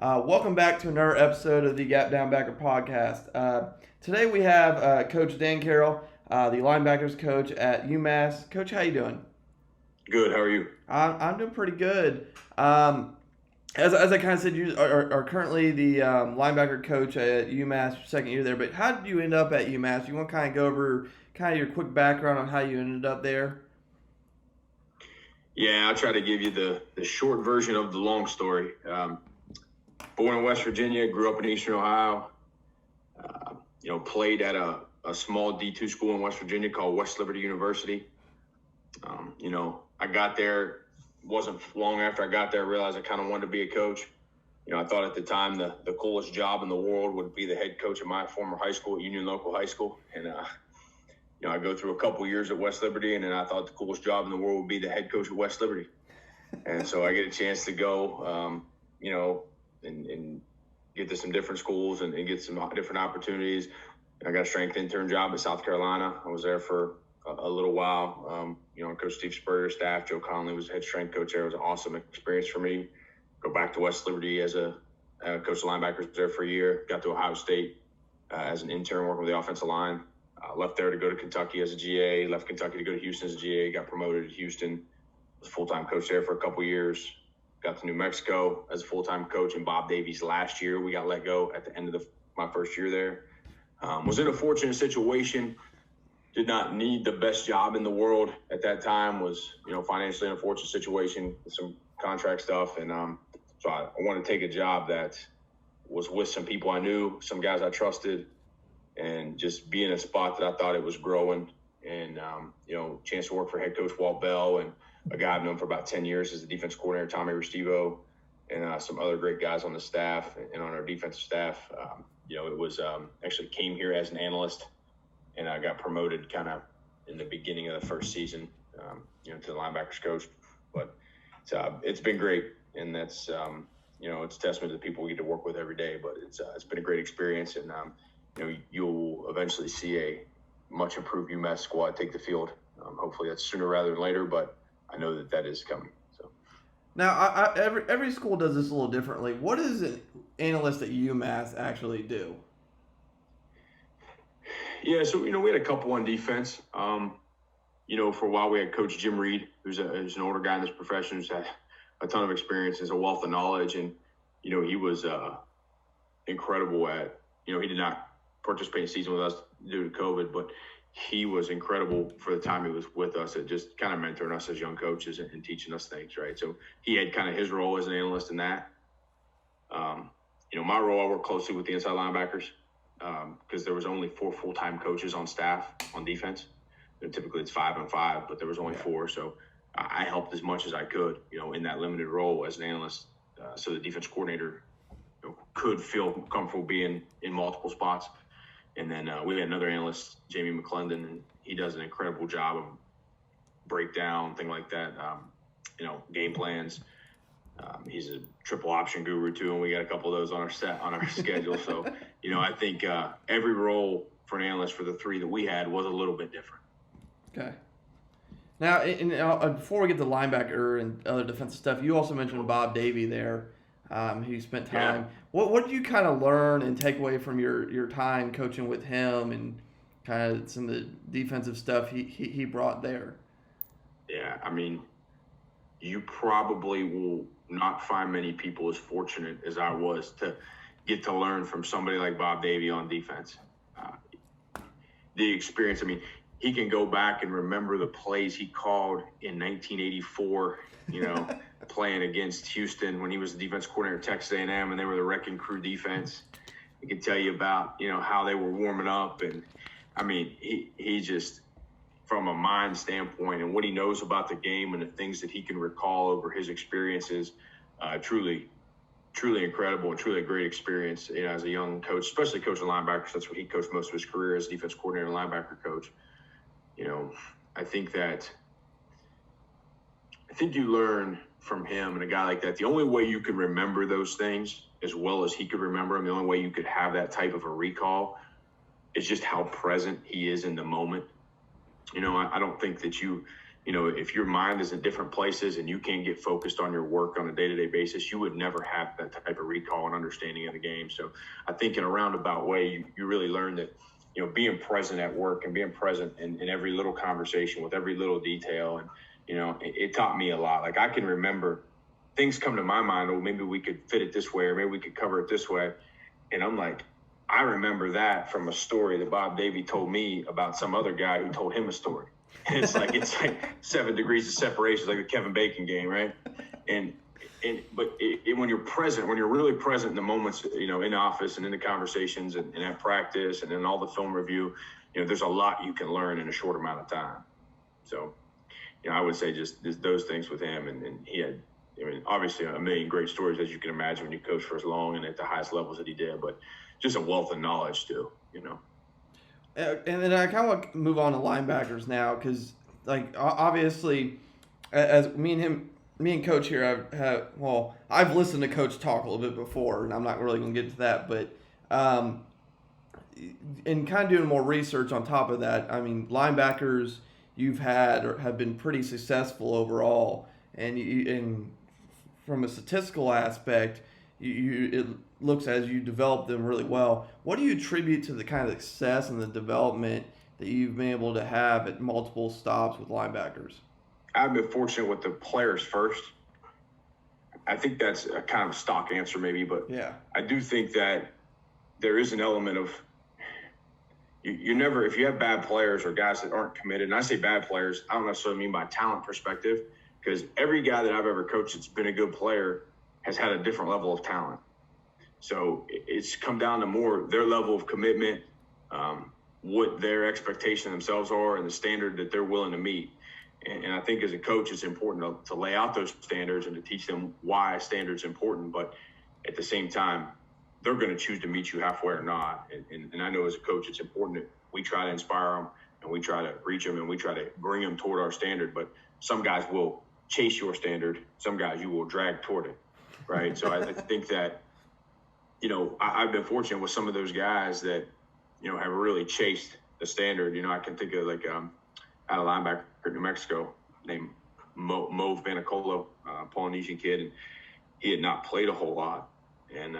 Welcome back to another episode of the Gap Down Backer podcast. Today we have Coach Dan Carrel, the linebackers coach at UMASS. Coach, how you doing? Good. How are you? I'm doing pretty good. As I kind of said, you are currently the linebacker coach at UMass, your second year there. But how did you end up at UMass? You want to kind of go over kind of your quick background on how you ended up there? Yeah, I'll try to give you the short version of the long story. Born in West Virginia, grew up in Eastern Ohio. Played at a small D2 school in West Virginia called West Liberty University. I got there. Wasn't long after I got there, I realized I kind of wanted to be a coach. I thought at the time the coolest job in the world would be the head coach of my former high school, at Union Local High School. And, I go through a couple years at West Liberty, and then I thought the coolest job in the world would be the head coach at West Liberty. And so I get a chance to go, and get to some different schools and get some different opportunities. I got a strength intern job at South Carolina. I was there for a little while. Coach Steve Spurrier's staff, Joe Conley was head strength coach there. It was an awesome experience for me. Go back to West Liberty as a coach of linebackers there for a year. Got to Ohio State as an intern working with the offensive line. Left there to go to Kentucky as a GA. Left Kentucky to go to Houston as a GA. Got promoted to Houston. Was a full-time coach there for a couple years. Got to New Mexico as a full-time coach in Bob Davie's last year. We got let go at the end of my first year there. Was in a fortunate situation. Did not need the best job in the world at that time. Was, financially in a fortunate situation with some contract stuff. And so I wanted to take a job that was with some people I knew, some guys I trusted, and just be in a spot that I thought it was growing. And, chance to work for head coach Walt Bell and a guy I've known for about 10 years as the defense coordinator, Tommy Restivo, and some other great guys on the staff and on our defensive staff. It was actually came here as an analyst, and I got promoted kind of in the beginning of the first season, to the linebackers coach. But it's been great, and that's it's a testament to the people we get to work with every day. But it's been a great experience, and you'll eventually see a much improved UMass squad take the field. Hopefully that's sooner rather than later, but I know that is coming. So now, every school does this a little differently. What does an analyst at UMass actually do? Yeah, so we had a couple on defense. For a while we had Coach Jim Reed, who's an older guy in this profession, who's had a ton of experience, has a wealth of knowledge, and he was incredible at. He did not participate in season with us due to COVID, but he was incredible for the time he was with us at just kind of mentoring us as young coaches and teaching us things, right? So he had kind of his role as an analyst in that. My role, I work closely with the inside linebackers because there was only 4 full-time coaches on staff on defense. And typically it's 5 and 5, but there was only 4. So I helped as much as I could, in that limited role as an analyst. So the defense coordinator could feel comfortable being in multiple spots. And then we had another analyst, Jamie McClendon, and he does an incredible job of breakdown, thing like that, game plans. He's a triple option guru too, and we got a couple of those on our schedule. So, I think every role for an analyst for the 3 that we had was a little bit different. Okay. Now, before we get to linebacker and other defensive stuff, you also mentioned Bob Davie there. Who spent time. Yeah. What did you kind of learn and take away from your time coaching with him and kind of some of the defensive stuff he brought there? Yeah, you probably will not find many people as fortunate as I was to get to learn from somebody like Bob Davie on defense. The experience, he can go back and remember the plays he called in 1984, playing against Houston when he was the defense coordinator at Texas A&M and they were the wrecking crew defense. He can tell you about, how they were warming up. And, he just, from a mind standpoint and what he knows about the game and the things that he can recall over his experiences, truly incredible and truly a great experience, as a young coach, especially coaching linebackers. That's what he coached most of his career as defense coordinator and linebacker coach. I think you learn from him and a guy like that. The only way you can remember those things as well as he could remember them, the only way you could have that type of a recall is just how present he is in the moment. I don't think that you if your mind is in different places and you can't get focused on your work on a day-to-day basis, you would never have that type of recall and understanding of the game. So I think in a roundabout way, you really learn that, being present at work and being present in every little conversation with every little detail. And, it taught me a lot. Like I can remember things come to my mind, oh, maybe we could fit it this way, or maybe we could cover it this way. And I'm like, I remember that from a story that Bob Davie told me about some other guy who told him a story. And it's like 7 degrees of separation, it's like the Kevin Bacon game, right? But when you're present, when you're really present in the moments, in the office and in the conversations and at practice and in all the film review, there's a lot you can learn in a short amount of time. So, I would say just those things with him. And he had, obviously a million great stories, as you can imagine, when you coach for as long and at the highest levels that he did, but just a wealth of knowledge too, And then I kind of want to move on to linebackers now, because obviously, as me and Coach here I've listened to Coach talk a little bit before, and I'm not really going to get to that, but in kind of doing more research on top of that, linebackers you've had or have been pretty successful overall, and from a statistical aspect, it looks as you develop them really well. What do you attribute to the kind of success and the development that you've been able to have at multiple stops with linebackers? I've been fortunate with the players first. I think that's a kind of stock answer maybe, but yeah, I do think that there is an element of you never, if you have bad players or guys that aren't committed, and I say bad players, I don't necessarily mean by talent perspective, because every guy that I've ever coached that's been a good player has had a different level of talent. So it's come down to more their level of commitment, what their expectation of themselves are, and the standard that they're willing to meet. And I think as a coach, it's important to lay out those standards and to teach them why a standard's important. But at the same time, they're going to choose to meet you halfway or not. And I know as a coach, it's important that we try to inspire them and we try to reach them and we try to bring them toward our standard. But some guys will chase your standard. Some guys you will drag toward it, right? So I think that, I've been fortunate with some of those guys that, have really chased the standard. I can think of out of linebacker in New Mexico named Mo Vanicola, Polynesian kid, and he had not played a whole lot. And,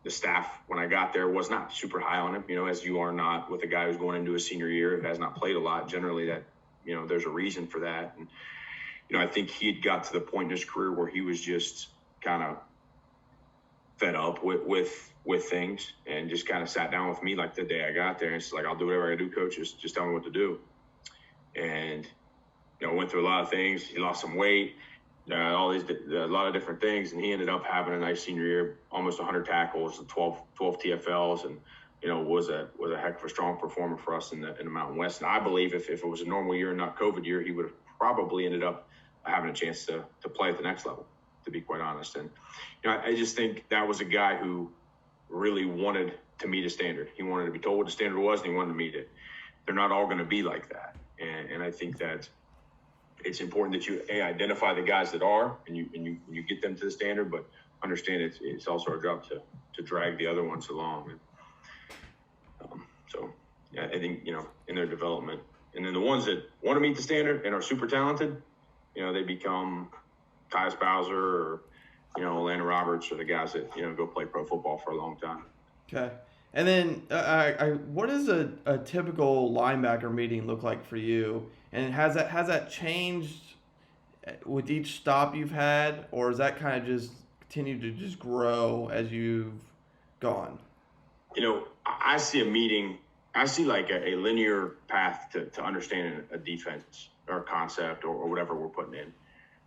the staff, when I got there, was not super high on him, as you are not with a guy who's going into a senior year who has not played a lot. Generally that, there's a reason for that. And, I think he had got to the point in his career where he was just kind of fed up with things and just kind of sat down with me like the day I got there. And it's like, I'll do whatever I do, coach. Just tell me what to do. And, went through a lot of things. He lost some weight, a lot of different things. And he ended up having a nice senior year, almost 100 tackles, 12 TFLs, and, was a heck of a strong performer for us in the Mountain West. And I believe if it was a normal year and not COVID year, he would have probably ended up having a chance to play at the next level, to be quite honest. And, I just think that was a guy who really wanted to meet a standard. He wanted to be told what the standard was, and he wanted to meet it. They're not all going to be like that. And I think that it's important that you identify the guys that are, and you get them to the standard, but understand it's also our job to drag the other ones along. And, I think, in their development. And then the ones that want to meet the standard and are super talented, they become Tyus Bowser or, Landon Roberts, or the guys that, go play pro football for a long time. Okay. And then what does a typical linebacker meeting look like for you? And has that changed with each stop you've had, or is that kind of just continued to just grow as you've gone? I see a meeting. I see like a linear path to understanding a defense or a concept or whatever we're putting in,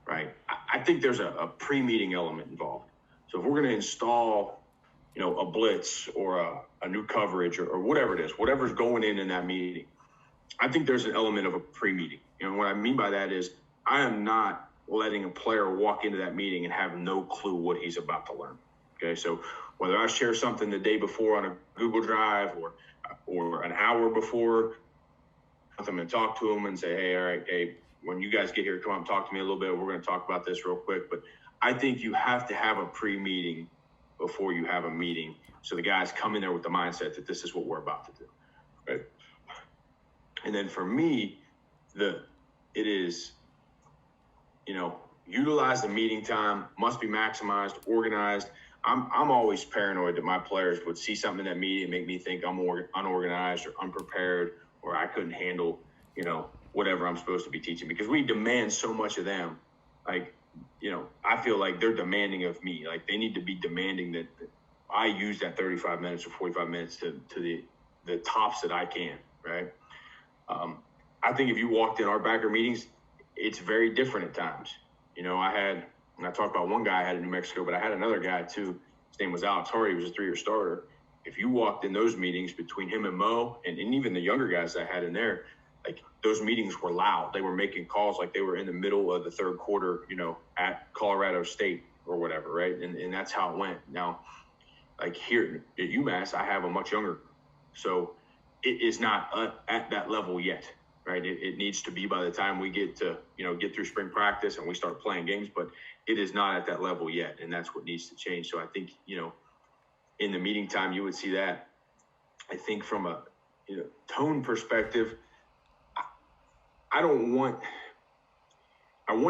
right? I think there's a pre-meeting element involved. So if we're going to install, a blitz or a new coverage or whatever it is, whatever's going in that meeting, I think there's an element of a pre-meeting. What I mean by that is I am not letting a player walk into that meeting and have no clue what he's about to learn. Okay, so whether I share something the day before on a Google Drive or an hour before, I'm going to talk to him and say, hey, all right, hey, when you guys get here, come up, talk to me a little bit. We're going to talk about this real quick. But I think you have to have a pre-meeting before you have a meeting, so the guys come in there with the mindset that this is what we're about to do, right? And then for me, the it is, utilize the meeting time, must be maximized, organized. I'm always paranoid that my players would see something in that meeting and make me think I'm unorganized or unprepared, or I couldn't handle, whatever I'm supposed to be teaching, because we demand so much of them. Like, I feel like they're demanding of me. Like, they need to be demanding that I use that 35 minutes or 45 minutes to the tops that I can, right? I think if you walked in our backer meetings, it's very different at times. I talked about one guy I had in New Mexico, but I had another guy too. His name was Alex Hardy. He was a 3-year starter. If you walked in those meetings between him and Mo and even the younger guys I had in there, like, those meetings were loud. They were making calls like they were in the middle of the third quarter, at Colorado State or whatever, right? And that's how it went. Now, like here at UMass, I have a much younger, so it is not at that level yet, right? It needs to be by the time we get to, get through spring practice and we start playing games, but it is not at that level yet, and that's what needs to change. So I think, in the meeting time, you would see that. I think from a tone perspective, I want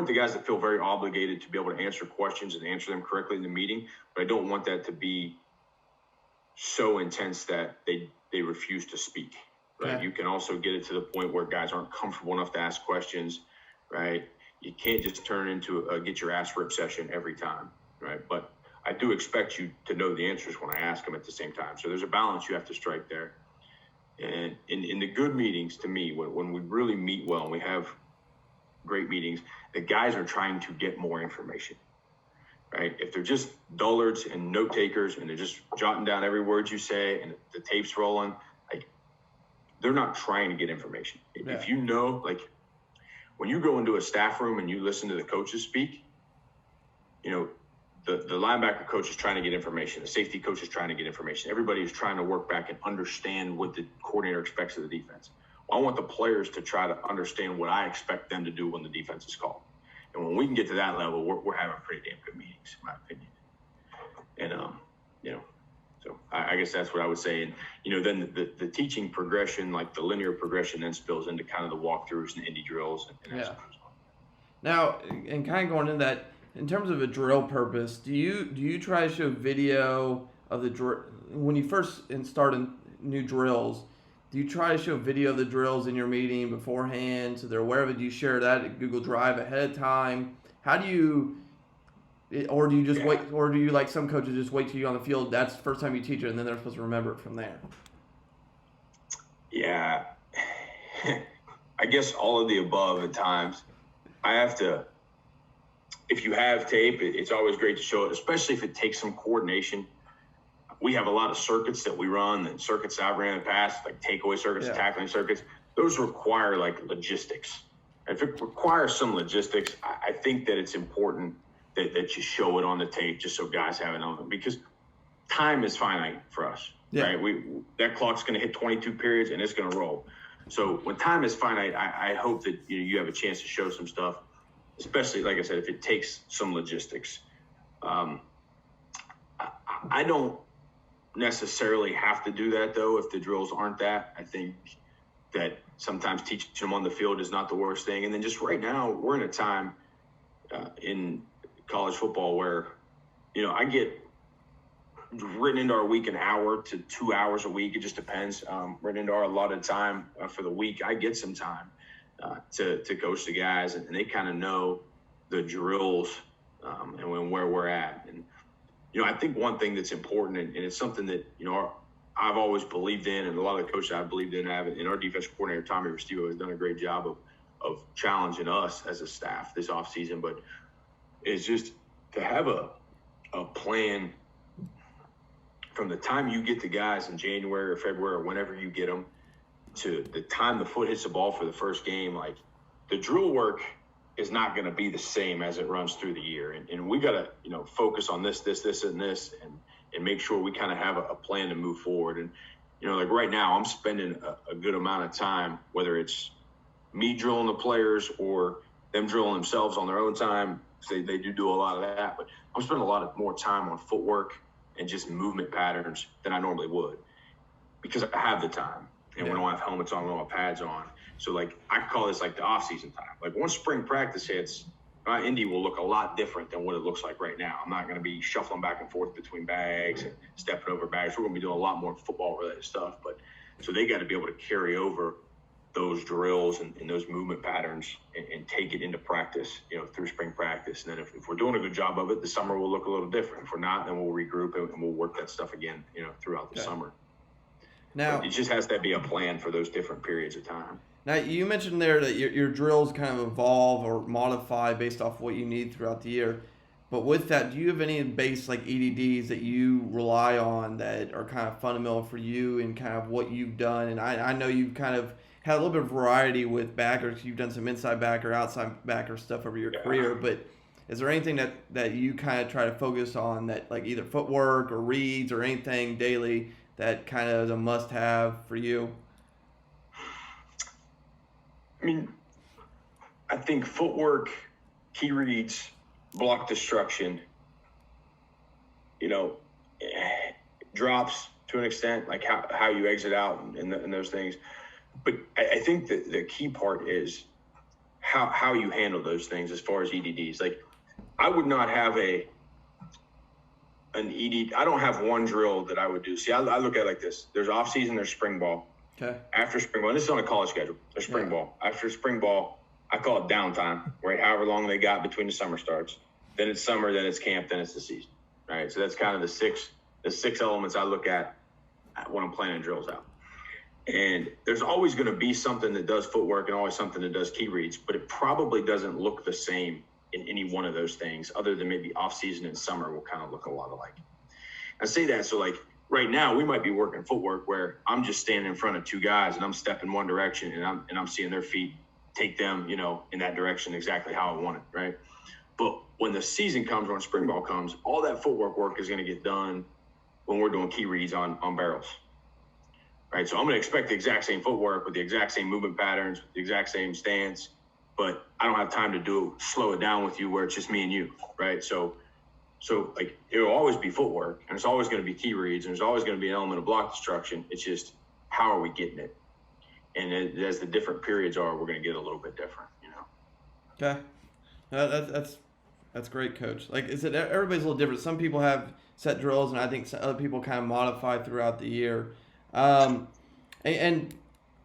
the guys to feel very obligated to be able to answer questions and answer them correctly in the meeting, but I don't want that to be so intense that they refuse to speak, right? Yeah. You can also get it to the point where guys aren't comfortable enough to ask questions, right? You can't just turn into a get your ass ripped session every time, right? But I do expect you to know the answers when I ask them at the same time. So there's a balance you have to strike there. And in the good meetings, to me, when we really meet well and we have great meetings, the guys are trying to get more information, right? If they're just dullards and note takers and they're just jotting down every word you say and the tape's rolling, like, they're not trying to get information. Yeah. If like, when you go into a staff room and you listen to the coaches speak, the linebacker coach is trying to get information. The safety coach is trying to get information. Everybody is trying to work back and understand what the coordinator expects of the defense. Well, I want the players to try to understand what I expect them to do when the defense is called. And when we can get to that level, we're having pretty damn good meetings, in my opinion. And, so I guess that's what I would say. And, then the teaching progression, like the linear progression, then spills into kind of the walkthroughs and indie drills. And yeah. Now, and kind of going into that, in terms of a drill purpose, do you try to show video of the drill when you first start new drills? Do you try to show video of the drills in your meeting beforehand so they're aware of it? Do you share that at Google Drive ahead of time? How do you, or do you just wait, or do you, like some coaches, just wait till you're on the field, that's the first time you teach it, and then they're supposed to remember it from there? Yeah. I guess all of the above at times. I have to, if you have tape, it's always great to show it, especially if it takes some coordination. We have a lot of circuits that we run, and circuits I've ran in the past, like takeaway circuits, tackling circuits. Those require like logistics. If it requires some logistics, I think that it's important that you show it on the tape just so guys have it on them, because time is finite for us, right? That clock's going to hit 22 periods and it's going to roll. So when time is finite, I hope that you have a chance to show some stuff, especially, like I said, if it takes some logistics. I don't necessarily have to do that, though, if the drills aren't that. I think that sometimes teaching them on the field is not the worst thing. And then just right now, we're in a time in college football where, I get written into our week an hour to 2 hours a week. It just depends. Written into our allotted time for the week. I get some time to coach the guys, and they kind of know the drills and where we're at. And, I think one thing that's important, and it's something that, I've always believed in, and a lot of the coaches I've believed in have, and our defensive coordinator, Tommy Restivo, has done a great job of challenging us as a staff this offseason, but it's just to have a plan from the time you get the guys in January or February or whenever you get them to the time the foot hits the ball for the first game. Like, the drill work is not going to be the same as it runs through the year. And we got to, focus on this, and this, and make sure we kind of have a plan to move forward. And, like right now, I'm spending a good amount of time, whether it's me drilling the players or them drilling themselves on their own time. They do a lot of that, but I'm spending a lot more time on footwork and just movement patterns than I normally would, because I have the time. and we don't have helmets on, we don't have pads on. So like I call this like the off-season time. Like once spring practice hits, my Indy will look a lot different than what it looks like right now. I'm not going to be shuffling back and forth between bags and stepping over bags. We're going to be doing a lot more football-related stuff. But so they got to be able to carry over those drills and those movement patterns and take it into practice, through spring practice. And then if we're doing a good job of it, the summer will look a little different. If we're not, then we'll regroup and we'll work that stuff again, throughout the summer. Now, but it just has to be a plan for those different periods of time. Now, you mentioned there that your drills kind of evolve or modify based off what you need throughout the year. But with that, do you have any base like EDDs that you rely on that are kind of fundamental for you and kind of what you've done? And I know you've kind of had a little bit of variety with backers. You've done some inside backer, outside backer stuff over your career. But is there anything that you kind of try to focus on that like either footwork or reads or anything daily that kind of is a must-have for you? I mean, I think footwork, key reads, block destruction, drops to an extent, like how you exit out and those things. But I think that the key part is how you handle those things as far as EDDs. Like, I would not have an EDD. I don't have one drill that I would do. See, I look at it like this. There's off season, there's spring ball. Okay. After spring ball, and this is on a college schedule. There's spring ball. After spring ball, I call it downtime, right? However long they got between the summer starts. Then it's summer, then it's camp, then it's the season, right? So that's kind of the six elements I look at when I'm planning drills out. And there's always going to be something that does footwork and always something that does key reads, but it probably doesn't look the same in any one of those things, other than maybe off season and summer will kind of look a lot alike. I say that so like right now we might be working footwork where I'm just standing in front of two guys and I'm stepping one direction and I'm seeing their feet take them, in that direction exactly how I want it, right? But when the season comes, when spring ball comes, all that footwork work is going to get done when we're doing key reads on barrels. Right, so I'm going to expect the exact same footwork with the exact same movement patterns, with the exact same stance, but I don't have time to slow it down with you where it's just me and you, right? So like it will always be footwork, and it's always going to be key reads, and there's always going to be an element of block destruction. It's just how are we getting it? And as the different periods are, we're going to get a little bit different, Okay, that's great, Coach. Like I said, everybody's a little different. Some people have set drills, and I think some other people kind of modify throughout the year. And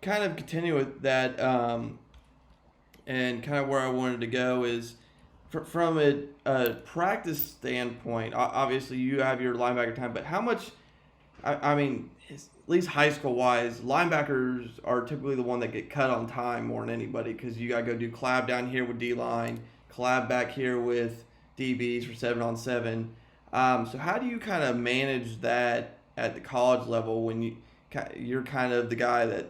kind of continue with that, and kind of where I wanted to go is from a practice standpoint. Obviously, you have your linebacker time, but how much? I mean, at least high school wise, linebackers are typically the one that get cut on time more than anybody because you gotta go do collab down here with D line, collab back here with DBs for 7-on-7. So how do you kind of manage that at the college level when you're kind of the guy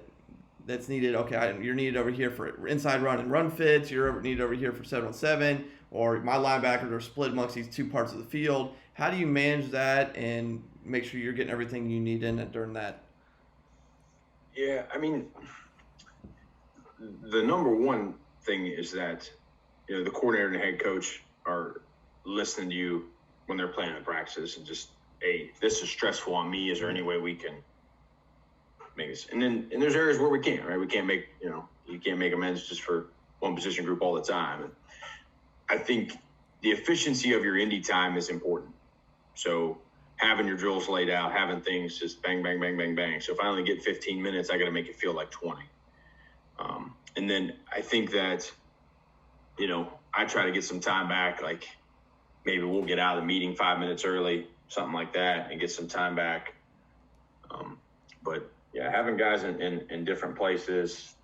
that's needed? Okay, you're needed over here for inside run and run fits. You're needed over here for 7-on-7, or my linebackers are split amongst these two parts of the field. How do you manage that and make sure you're getting everything you need in it during that? Yeah, I mean, the number one thing is that the coordinator and the head coach are listening to you when they're planning the practices and just, hey, this is stressful on me. Is there any way we can make this? And there's areas where we can't, right? We can't make, you can't make amends just for one position group all the time. And I think the efficiency of your Indy time is important. So having your drills laid out, having things just bang, bang, bang, bang, bang. So if I only get 15 minutes, I got to make it feel like 20. And then I think that, I try to get some time back. Like maybe we'll get out of the meeting 5 minutes early, something like that, and get some time back. But yeah, having guys in different places,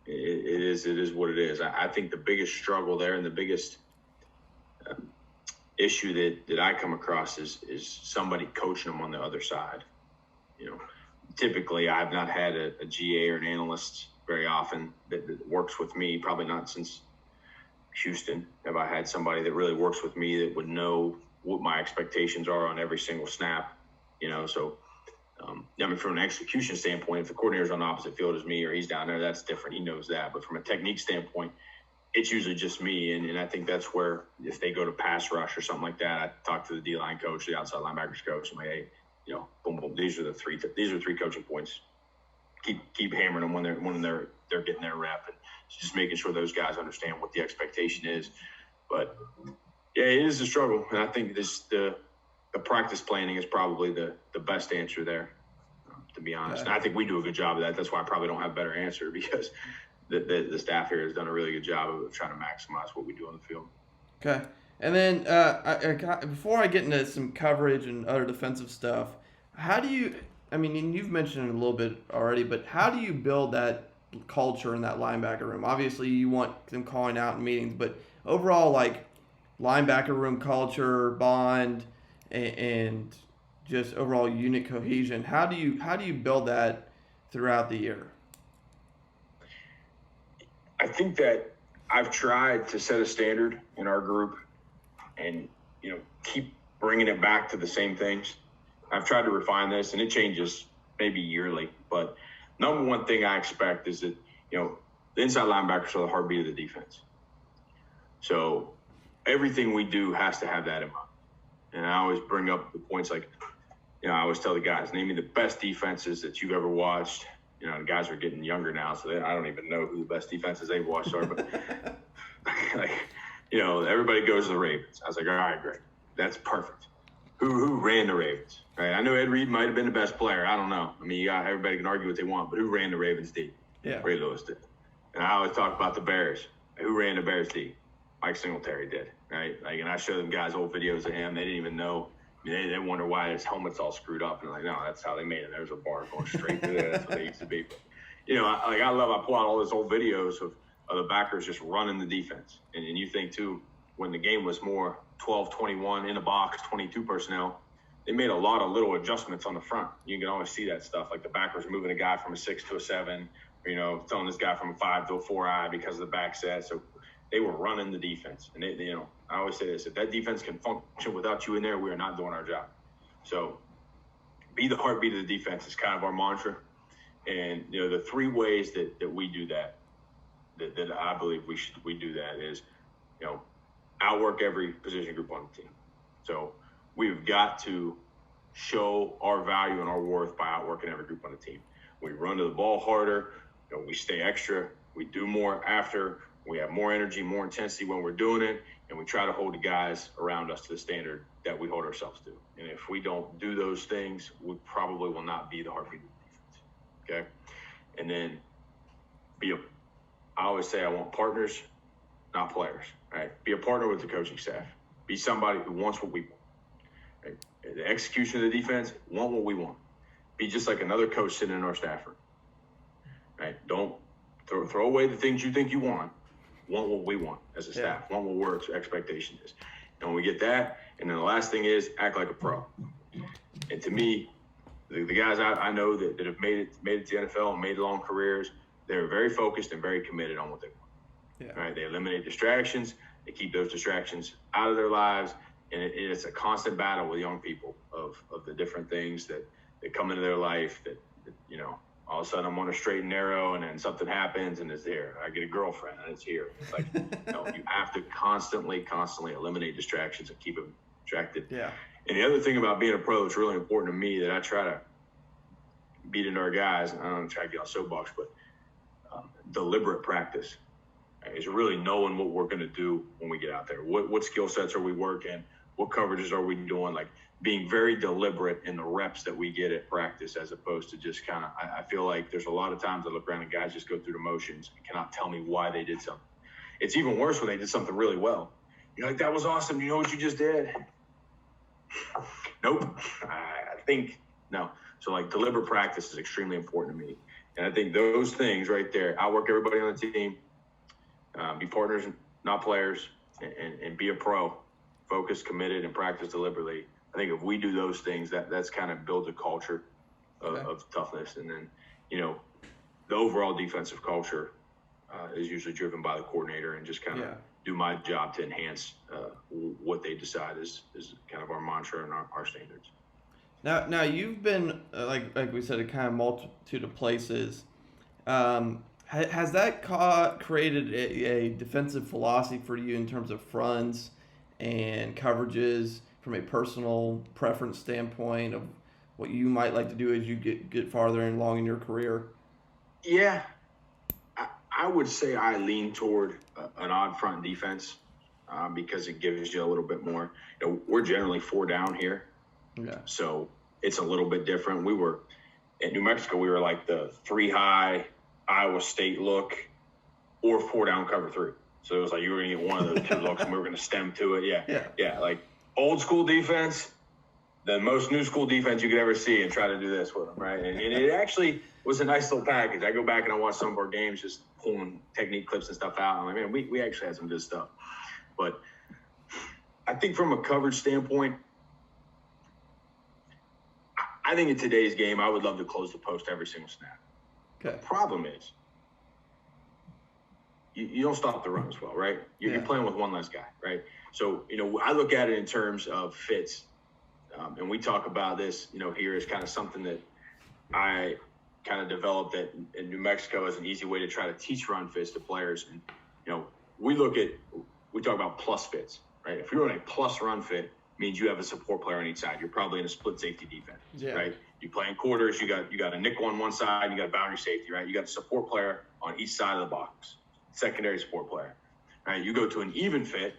it is what it is. I think the biggest struggle there and the biggest issue that I come across is somebody coaching them on the other side. Typically I've not had a GA or an analyst very often that works with me, probably not since Houston have I had somebody that really works with me that would know what my expectations are on every single snap, so I mean, from an execution standpoint, if the coordinator's on the opposite field as me or he's down there, that's different. He knows that. But from a technique standpoint, it's usually just me. And I think that's where if they go to pass rush or something like that, I talk to the D-line coach, the outside linebackers coach. I'm like, hey, boom, boom. These are three coaching points. keep hammering them when they're getting their rep, and just making sure those guys understand what the expectation is. But yeah, it is a struggle, and I think the practice planning is probably the best answer there, to be honest. And I think we do a good job of that. That's why I probably don't have a better answer, because the staff here has done a really good job of trying to maximize what we do on the field. Okay. And then before I get into some coverage and other defensive stuff, how do you, I mean, and you've mentioned it a little bit already, but how do you build that culture in that linebacker room? Obviously, you want them calling out in meetings, but overall, like, linebacker room culture, bond, and just overall unit cohesion, how do you build that throughout the year? I think that I've tried to set a standard in our group and, keep bringing it back to the same things. I've tried to refine this, and it changes maybe yearly. But number one thing I expect is that, the inside linebackers are the heartbeat of the defense. So everything we do has to have that in mind. And I always bring up the points like, I always tell the guys, name me the best defenses that you've ever watched. The guys are getting younger now, so I don't even know who the best defenses they've watched are. But, everybody goes to the Ravens. I was like, all right, great. That's perfect. Who ran the Ravens? Right? I know Ed Reed might have been the best player. I don't know. I mean, everybody can argue what they want, but who ran the Ravens D? Yeah. Ray Lewis did. And I always talk about the Bears. Who ran the Bears D? Mike Singletary did, right? And I show them guys old videos of him. They didn't even know. I mean, they wonder why his helmet's all screwed up. And no, that's how they made it. There's a bar going straight through there. That's what they used to be. But, I pull out all those old videos of the backers just running the defense. And you think, too, when the game was more 12-21 in the box, 22 personnel, they made a lot of little adjustments on the front. You can always see that stuff, like the backers moving a guy from a 6 to a 7, or, telling this guy from a 5 to a 4-eye because of the back set. So they were running the defense. And, I always say this, if that defense can function without you in there, we are not doing our job. So be the heartbeat of the defense is kind of our mantra. And, the three ways that we do that I believe we do that is, outwork every position group on the team. So we've got to show our value and our worth by outworking every group on the team. We run to the ball harder. We stay extra. We do more after. We have more energy, more intensity when we're doing it, and we try to hold the guys around us to the standard that we hold ourselves to. And if we don't do those things, we probably will not be the heartbeat of the defense. Okay? And then I always say I want partners, not players. Right? Be a partner with the coaching staff. Be somebody who wants what we want. Right? The execution of the defense, want what we want. Be just like another coach sitting in our staff room. Right? Don't throw away the things you think you want. Want what we want as a staff. Want what our expectation is. And when we get that, and then the last thing is act like a pro. And to me, the guys I know that have made it to the NFL and made long careers, they're very focused and very committed on what they want. Yeah. Right? They eliminate distractions. They keep those distractions out of their lives. And it's a constant battle with young people of the different things that come into their life that all of a sudden I'm on a straight and narrow, and then something happens and it's there. I get a girlfriend and it's here. It's like, you have to constantly eliminate distractions and keep them distracted. Yeah. And the other thing about being a pro that's really important to me that I try to beat into our guys, and I don't try to get on soapbox, but deliberate practice is really knowing what we're going to do when we get out there. What skill sets are we working? What coverages are we doing? Like, being very deliberate in the reps that we get at practice, as opposed to just kind of, I feel like there's a lot of times I look around and guys just go through the motions and cannot tell me why they did something. It's even worse when they did something really well. You're like, that was awesome. You know what you just did? Nope. I think, no. So, like, deliberate practice is extremely important to me. And I think those things right there, outwork everybody on the team, be partners, not players, and be a pro, focused, committed, and practice deliberately. I think if we do those things, that's kind of builds a culture of toughness. And then, the overall defensive culture is usually driven by the coordinator, and just kind of do my job to enhance what they decide is kind of our mantra and our standards. Now you've been, like we said, a kind of multitude of places. Has that created a defensive philosophy for you in terms of fronts and coverages from a personal preference standpoint of what you might like to do as you get farther along in your career? Yeah, I would say I lean toward an odd front defense because it gives you a little bit more. We're generally 4 down here, so it's a little bit different. We were at New Mexico. We were like the 3 high Iowa State look or 4 down cover 3. So it was like you were going to get one of those 2 looks, and we were going to stem to it. Yeah. Like old school defense, the most new school defense you could ever see, and try to do this with them, right? And it actually was a nice little package. I go back and I watch some of our games, just pulling technique clips and stuff out. I'm like, man, we actually had some good stuff. But I think from a coverage standpoint, I think in today's game, I would love to close the post every single snap. Okay. The problem is, you don't stop the run as well, right? You're playing with one less guy, right? So, I look at it in terms of fits. And we talk about this, here as kind of something that I kind of developed in New Mexico as an easy way to try to teach run fits to players. And, we talk about plus fits, right? If you're on a plus run fit, means you have a support player on each side. You're probably in a split safety defense, right? You play in quarters, you got a nickel on one side, you got a boundary safety, right? You got a support player on each side of the box, secondary support player, right? You go to an even fit.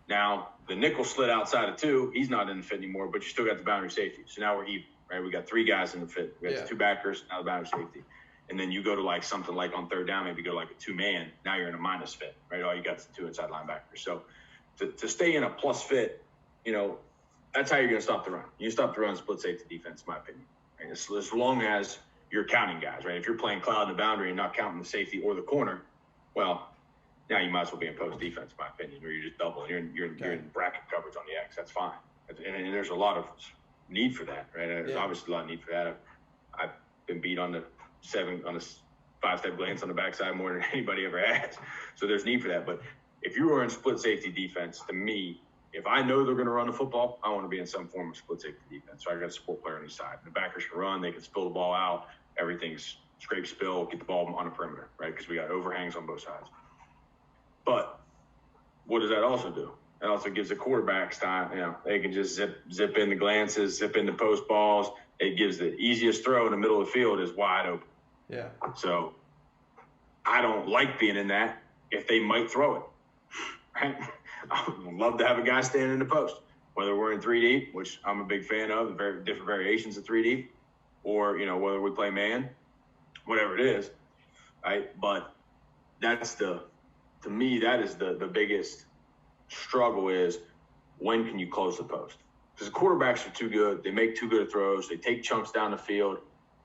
Now, the nickel slid outside of 2. He's not in the fit anymore, but you still got the boundary safety. So now we're even, right? We got 3 guys in the fit. We got the 2 backers, now the boundary safety. And then you go to like something like on 3rd down, maybe go like a 2-man. Now you're in a minus fit, right? All you got is the 2 inside linebackers. So to stay in a plus fit, that's how you're going to stop the run. You stop the run in split safety defense, in my opinion. Right? As long as you're counting guys, right? If you're playing cloud in the boundary and not counting the safety or the corner, well, now you might as well be in post defense, in my opinion, where you're just doubling. You're in bracket coverage on the X. That's fine. And there's a lot of need for that, right? There's obviously a lot of need for that. I've been beat on the 5-step glance on the backside more than anybody ever has. So there's need for that. But if you are in split safety defense, to me, if I know they're going to run the football, I want to be in some form of split safety defense. So I got a support player on each side. The backers can run. They can spill the ball out. Everything's scrape, spill, get the ball on a perimeter, right? Because we got overhangs on both sides. But what does that also do? It also gives the quarterbacks time. They can just zip in the glances, zip in the post balls. It gives the easiest throw in the middle of the field is wide open. Yeah. So I don't like being in that if they might throw it. Right? I would love to have a guy standing in the post, whether we're in 3 deep, which I'm a big fan of, the very different variations of 3 deep, or whether we play man, whatever it is, right? But to me, that is the biggest struggle is when can you close the post? Because the quarterbacks are too good. They make too good of throws. They take chunks down the field.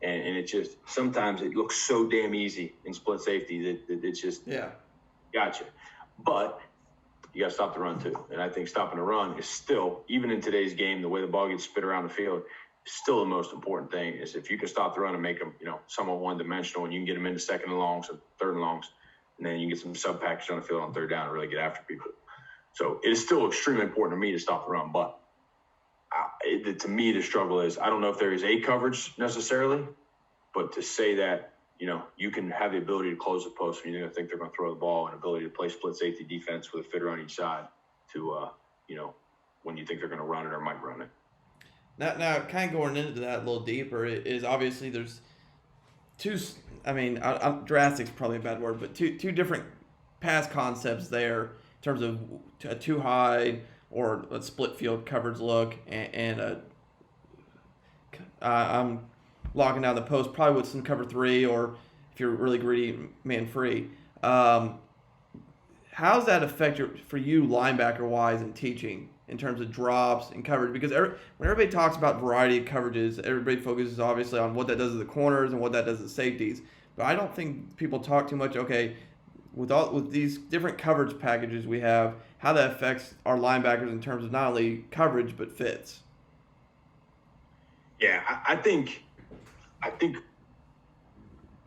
And it just, sometimes it looks so damn easy in split safety that it's just, gotcha. But you got to stop the run too. And I think stopping the run is still, even in today's game, the way the ball gets spit around the field, still the most important thing is if you can stop the run and make them, somewhat one-dimensional, and you can get them into 2nd and longs and 3rd and longs, and then you get some sub-package on the field on 3rd down and really get after people. So it is still extremely important to me to stop the run. But to me, the struggle is I don't know if there is a coverage necessarily, but to say that, you can have the ability to close the post when you're going to think they're going to throw the ball, and ability to play split safety defense with a fitter on each side to, when you think they're going to run it or might run it. Now, kind of going into that a little deeper is obviously there's two. I mean, drastic's probably a bad word, but two different pass concepts there in terms of a too high or a split field coverage look and I'm locking down the post probably with some cover 3 or if you're really greedy, man free. How's that affect for you linebacker wise in teaching in terms of drops and coverage? Because when everybody talks about variety of coverages, everybody focuses obviously on what that does to the corners and what that does to the safeties. But I don't think people talk too much, okay, with these different coverage packages we have, how that affects our linebackers in terms of not only coverage but fits. Yeah, I think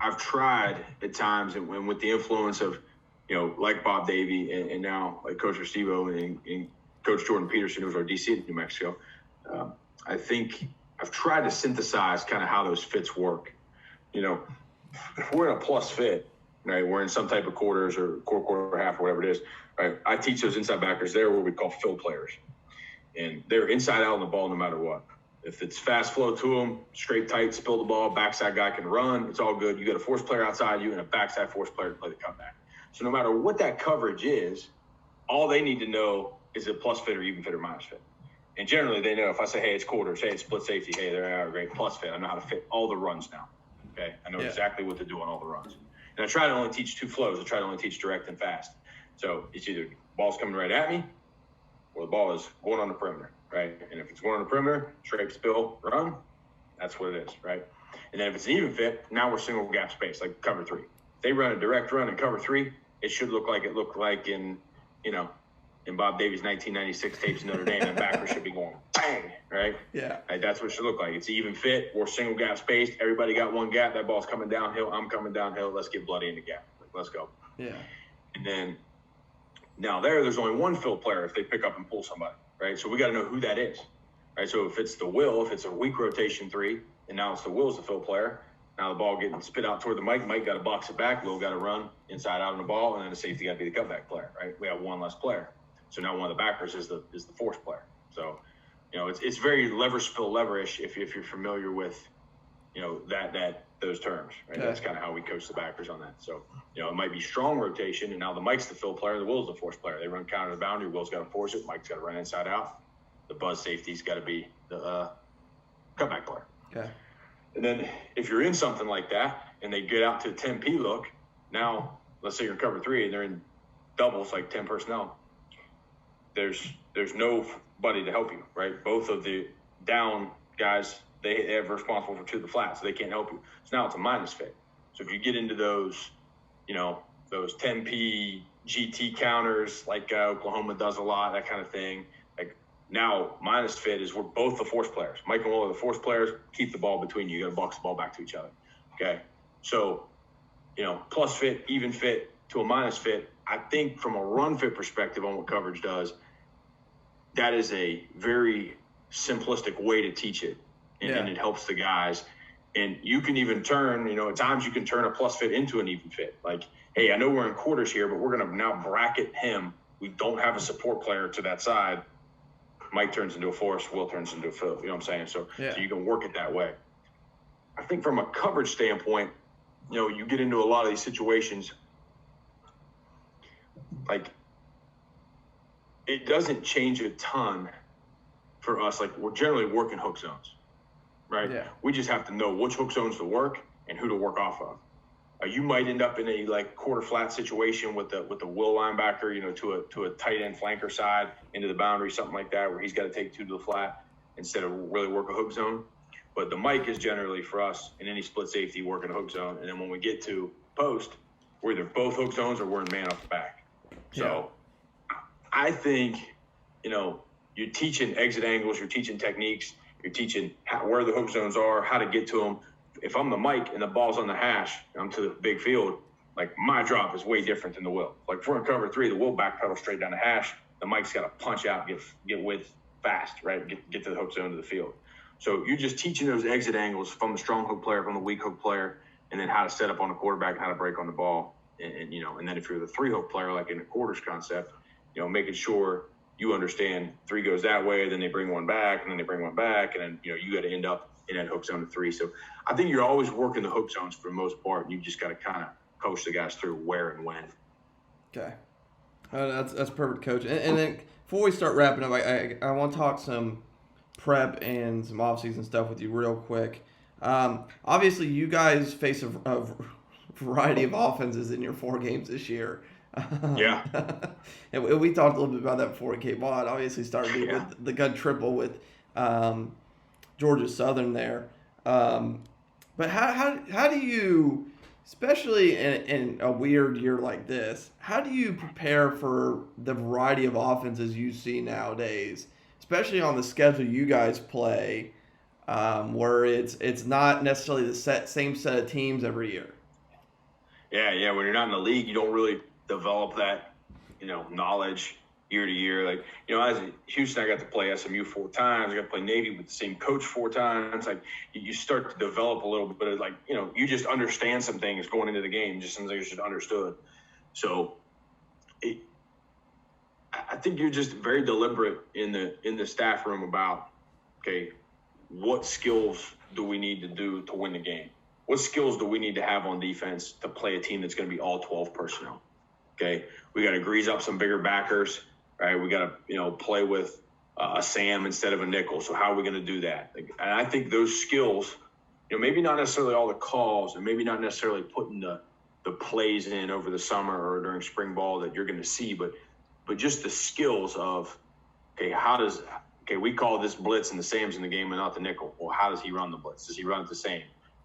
I've tried at times, and with the influence of, like Bob Davie and now like Coach Restivo and Coach Jordan Peterson, who was our DC in New Mexico, I think I've tried to synthesize kind of how those fits work. If we're in a plus fit, right, we're in some type of quarters or quarter half or whatever it is, right, I teach those inside backers there what we call fill players. And they're inside out on the ball no matter what. if it's fast flow to them, scrape tight, spill the ball, backside guy can run, it's all good. You got a force player outside you and a backside force player to play the comeback. So no matter what that coverage is, all they need to know is it plus fit or even fit or minus fit. And generally they know if I say, hey, it's quarters, hey, it's split safety, hey, they're great, plus fit. I know how to fit all the runs now. Okay. I know exactly what to do on all the runs. And I try to only teach two flows. I try to only teach direct and fast. So it's either ball's coming right at me or the ball is going on the perimeter, right? And if it's going on the perimeter, scrape, spill, run, that's what it is, right? And then if it's an even fit, now we're single gap space, like cover 3. If they run a direct run in cover 3, it should look like it looked like in Bob Davie's 1996 tapes in Notre Dame, and backers should be going bang, right? Yeah. Right, that's what it should look like. It's even fit. We're single gap spaced. Everybody got one gap. That ball's coming downhill. I'm coming downhill. Let's get bloody in the gap. Let's go. Yeah. And then now there's only one fill player if they pick up and pull somebody, right? So we got to know who that is, right? So if it's the Will, if it's a weak rotation 3, and now it's the Will's the fill player, now the ball getting spit out toward the Mike got to box it back. Will got to run inside out on the ball, and then the safety got to be the cutback player, right? We have one less player. So now one of the backers is the force player. So, it's very lever spill leverish if you're familiar with, those terms, right? Okay. That's kind of how we coach the backers on that. So, it might be strong rotation, and now the Mike's the fill player, the Will's the force player. They run counter to the boundary. Will's got to force it. Mike's got to run inside out. The buzz safety's got to be the cutback player. Okay. And then if you're in something like that and they get out to 10P look, now let's say you're in cover 3 and they're in doubles, like 10 personnel. There's nobody to help you, right? Both of the down guys, they have responsible for 2 of the flat, so they can't help you. So now it's a minus fit. So if you get into those 10P GT counters, like Oklahoma does a lot, that kind of thing, like now minus fit is we're both the force players. Mike and Will are the force players. Keep the ball between you. You got to box the ball back to each other. Okay. So, plus fit, even fit to a minus fit. I think from a run fit perspective on what coverage does, that is a very simplistic way to teach it. And it helps the guys. And you can even turn, at times you can turn a plus fit into an even fit. Like, hey, I know we're in quarters here, but we're going to now bracket him. We don't have a support player to that side. Mike turns into a force, Will turns into a fill. You know what I'm saying? So you can work it that way. I think from a coverage standpoint, you get into a lot of these situations, like, it doesn't change a ton for us. Like, we're generally working hook zones, right? Yeah. We just have to know which hook zones to work and who to work off of. You might end up in a quarter flat situation with the Will linebacker, to a tight end flanker side into the boundary, something like that, where he's got to take 2 to the flat instead of really work a hook zone. But the Mike is generally for us in any split safety working a hook zone, and then when we get to post, we're either both hook zones or we're in man off the back. So I think, you're teaching exit angles, you're teaching techniques, you're teaching where the hook zones are, how to get to them. If I'm the Mike and the ball's on the hash, and I'm to the big field, like, my drop is way different than the Will. Like, if we're in cover 3, the Will backpedal straight down the hash. The Mike's got to punch out, get width fast, right? Get to the hook zone to the field. So you're just teaching those exit angles from the strong hook player, from the weak hook player, and then how to set up on the quarterback and how to break on the ball. And then if you're the 3 hook player, like in the quarters concept, making sure you understand 3 goes that way, then they bring one back, and then they bring one back, and then, you got to end up in that hook zone of 3. So I think you're always working the hook zones for the most part. You just got to kind of coach the guys through where and when. Okay. That's perfect, Coach. And then before we start wrapping up, I want to talk some prep and some off-season stuff with you real quick. Obviously, you guys face a variety of offenses in your 4 games this year. Yeah. And we talked a little bit about that before it came on. Obviously, started with the gun triple with Georgia Southern there. But how do you, especially in a weird year like this, how do you prepare for the variety of offenses you see nowadays, especially on the schedule you guys play, where it's not necessarily the same set of teams every year? Yeah. When you're not in the league, you don't really develop that, knowledge year to year. Like, as a Houston, I got to play SMU 4 times. I got to play Navy with the same coach 4 times. Like, you start to develop a little bit of, like, you just understand some things going into the game, just some things just understood. So I think you're just very deliberate in the staff room about, okay, what skills do we need to do to win the game? What skills do we need to have on defense to play a team that's going to be all 12 personnel? Okay, we got to grease up some bigger backers, right? We got to, play with a Sam instead of a nickel. So how are we going to do that? And I think those skills, maybe not necessarily all the calls and maybe not necessarily putting the plays in over the summer or during spring ball that you're going to see, but just the skills of, we call this blitz and the Sam's in the game and not the nickel. Well, how does he run the blitz? Does he run it the same?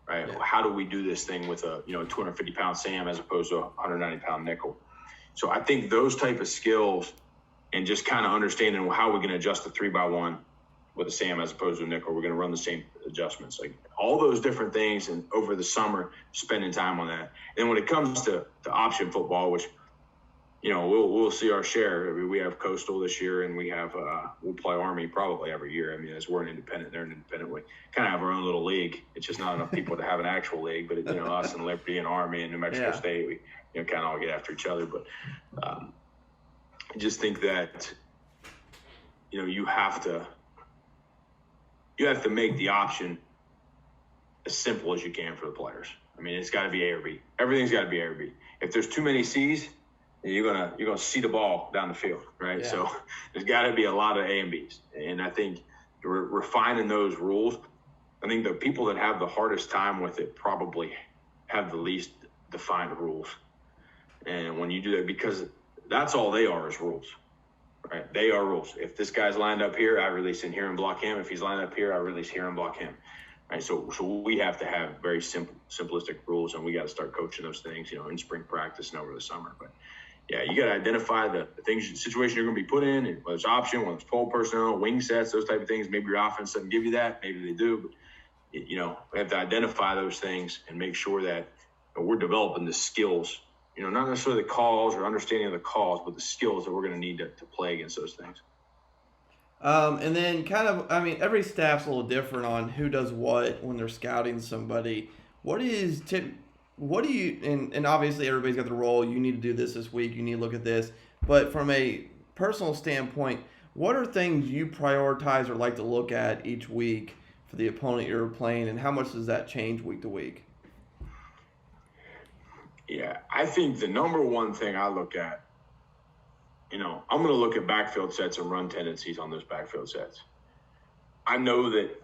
Right? Yeah. How do we do this thing with a 250-pound Sam as opposed to a 190-pound nickel? So I think those type of skills and just kind of understanding how we're going to adjust the 3x1 with a Sam as opposed to a nickel, we're going to run the same adjustments. Like all those different things, and over the summer, spending time on that. And when it comes to option football, which we'll see our share. I mean, we have Coastal this year, and we have we'll play Army probably every year. I mean, as we're an independent, they're an independent. We kind of have our own little league. It's just not enough people to have an actual league. But us and Liberty and Army and New Mexico State, we kind of all get after each other. But I just think that you have to make the option as simple as you can for the players. I mean, it's got to be A or B. Everything's got to be A or B. If there's too many C's, you're gonna see the ball down the field, right? Yeah. So there's got to be a lot of A and B's, and I think refining those rules. I think the people that have the hardest time with it probably have the least defined rules, and when you do that, because that's all they are is rules, right? They are rules. If this guy's lined up here, I release in here and block him. If he's lined up here, I release here and block him. Right, so we have to have very simplistic rules, and we got to start coaching those things, in spring practice and over the summer. But yeah, you got to identify the things, the situation you're going to be put in, and whether it's option, whether it's 12 personnel, wing sets, those type of things. Maybe your offense doesn't give you that, maybe they do, but we have to identify those things and make sure that we're developing the skills. Not necessarily the calls or understanding of the calls, but the skills that we're going to need to play against those things. And then every staff's a little different on who does what when they're scouting somebody. What do you, and obviously everybody's got the role, you need to do this week, you need to look at this, but from a personal standpoint, what are things you prioritize or like to look at each week for the opponent you're playing, and how much does that change week to week? Yeah, I think the number one thing I look at, I'm going to look at backfield sets and run tendencies on those backfield sets. I know that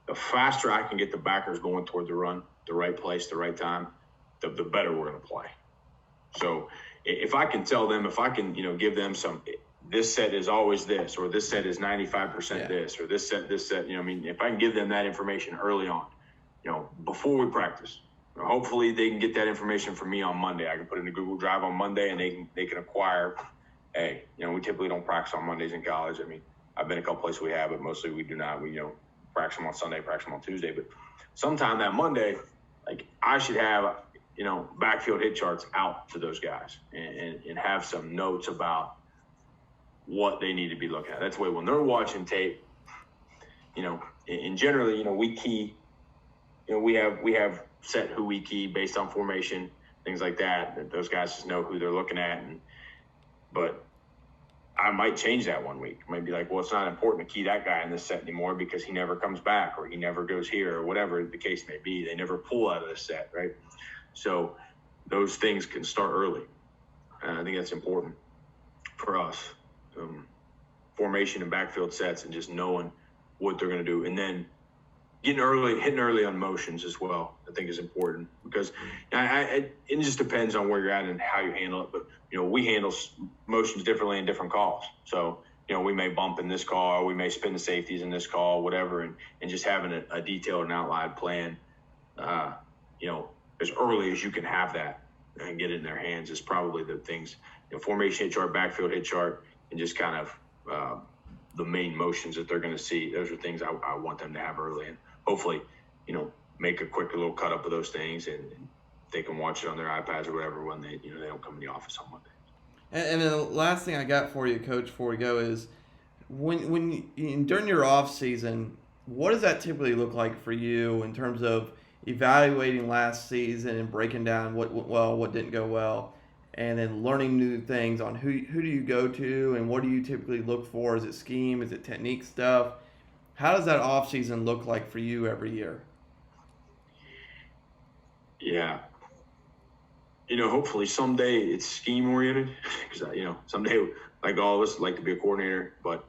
the faster I can get the backers going toward the run, the right place, the right time, the better we're going to play. So if I can tell them, if I can, give them some, this set is always this, or this set is 95% this, or this set, if I can give them that information early on, before we practice, hopefully they can get that information from me on Monday. I can put it in a Google Drive on Monday, and they can acquire. Hey, we typically don't practice on Mondays in college. I mean, I've been a couple places we have, but mostly we do not. We, practice them on Sunday, practice them on Tuesday. But sometime that Monday, I should have, backfield hit charts out to those guys and have some notes about what they need to be looking at. That's the way when they're watching tape, and generally, we key, we have set who we key based on formation, things like that those guys just know who they're looking at. But I might change that one week. I might be like, well, it's not important to key that guy in this set anymore because he never comes back or he never goes here or whatever the case may be. They never pull out of this set, right? So those things can start early. And I think that's important for us. Formation and backfield sets and just knowing what they're going to do. And then hitting early on motions as well, I think is important because it just depends on where you're at and how you handle it. But, we handle motions differently in different calls. So, we may bump in this call, or we may spin the safeties in this call, whatever, and just having a detailed and outlined plan, as early as you can have that and get it in their hands is probably the things, formation hit chart, backfield hit chart, and just kind of the main motions that they're going to see. Those are things I want them to have early, and hopefully, make a quick little cut up of those things, and they can watch it on their iPads or whatever when they don't come in the office on Monday. And then the last thing I got for you, Coach, before we go is during your off season, what does that typically look like for you in terms of evaluating last season and breaking down what went well, what didn't go well, and then learning new things on who do you go to and what do you typically look for? Is it scheme? Is it technique stuff? How does that off season look like for you every year? Yeah. Hopefully someday it's scheme oriented because, someday, like all of us, like to be a coordinator, but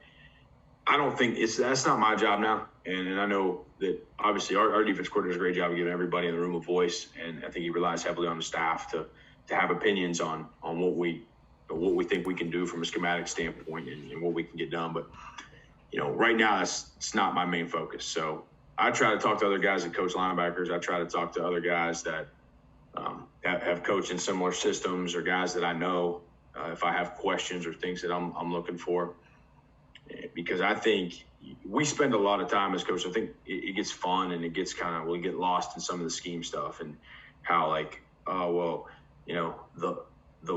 I don't think that's not my job now. And I know that obviously our defense coordinator does a great job of giving everybody in the room a voice. And I think he relies heavily on the staff to have opinions on what we think we can do from a schematic standpoint and what we can get done. But, right now it's not my main focus. So I try to talk to other guys that coach linebackers. I try to talk to other guys that have coached in similar systems or guys that I know if I have questions or things that I'm looking for. Because I think we spend a lot of time as coaches. I think it gets fun and it gets we get lost in some of the scheme stuff and how the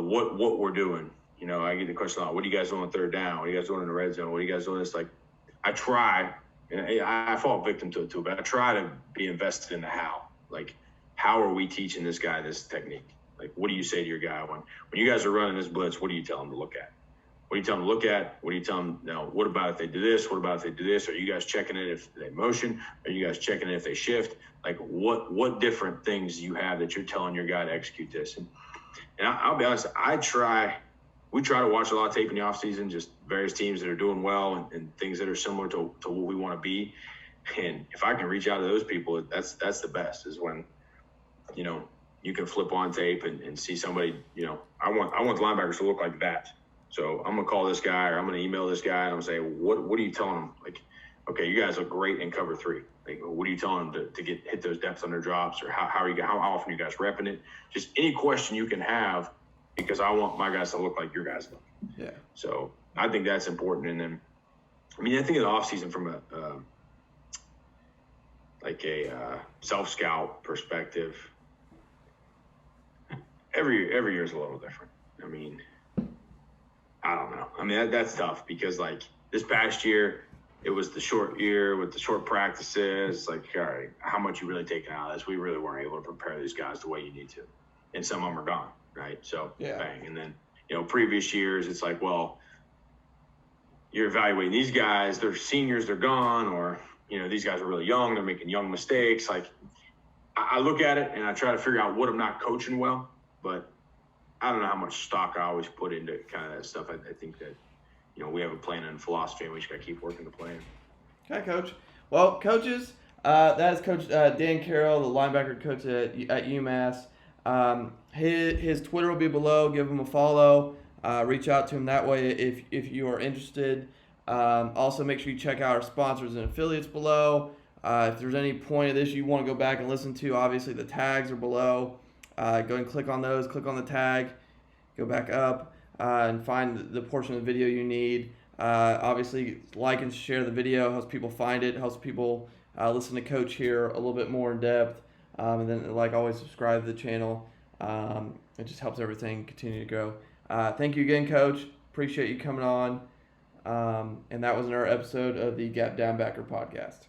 what we're doing. I get the question a lot, what are you guys doing on third down? What are you guys doing in the red zone? What are you guys doing? It's like, I try, and I fall victim to it too, but I try to be invested in the how. Like, how are we teaching this guy this technique? Like, what do you say to your guy when you guys are running this blitz? What do you tell him to look at? What do you tell them to look at? What do you tell them? Now, what about if they do this? What about if they do this? Are you guys checking it if they motion? Are you guys checking it if they shift? Like, what different things you have that you're telling your guy to execute this? And I'll be honest, we try to watch a lot of tape in the offseason, just various teams that are doing well and things that are similar to what we want to be. And if I can reach out to those people, that's the best, is when, you can flip on tape and see somebody, I want the linebackers to look like that. So I'm going to call this guy or I'm going to email this guy and I'm going to say, what are you telling them? Like, okay, you guys look great in cover 3. Like, what are you telling them to hit those depths under drops, or how often are you guys repping it? Just any question you can have, because I want my guys to look like your guys look. Yeah. So I think that's important. And then, I think of the offseason from a self-scout perspective, every year is a little different. I don't know. That's tough because, like, this past year, it was the short year with the short practices. Like, all right, how much you really taking out of this? We really weren't able to prepare these guys the way you need to. And some of them are gone, right? So, yeah. Bang. And then, previous years, it's like, well, you're evaluating these guys. They're seniors, they're gone. Or, these guys are really young. They're making young mistakes. Like, I look at it and I try to figure out what I'm not coaching well. But I don't know how much stock I always put into kind of that stuff. I think that, we have a plan and philosophy, and we just got to keep working the plan. Okay, Coach. Well, coaches, that is Coach Dan Carrel, the linebacker coach at UMASS. His Twitter will be below. Give him a follow. Reach out to him that way if you are interested. Also, make sure you check out our sponsors and affiliates below. If there's any point of this you want to go back and listen to, obviously the tags are below. Go and click on those. Click on the tag. Go back up and find the portion of the video you need. Obviously, like and share the video. Helps people find it. Helps people listen to Coach here a little bit more in depth. And then, like always, subscribe to the channel. It just helps everything continue to grow. Thank you again, Coach. Appreciate you coming on. And that was another episode of the Gap Down Backer podcast.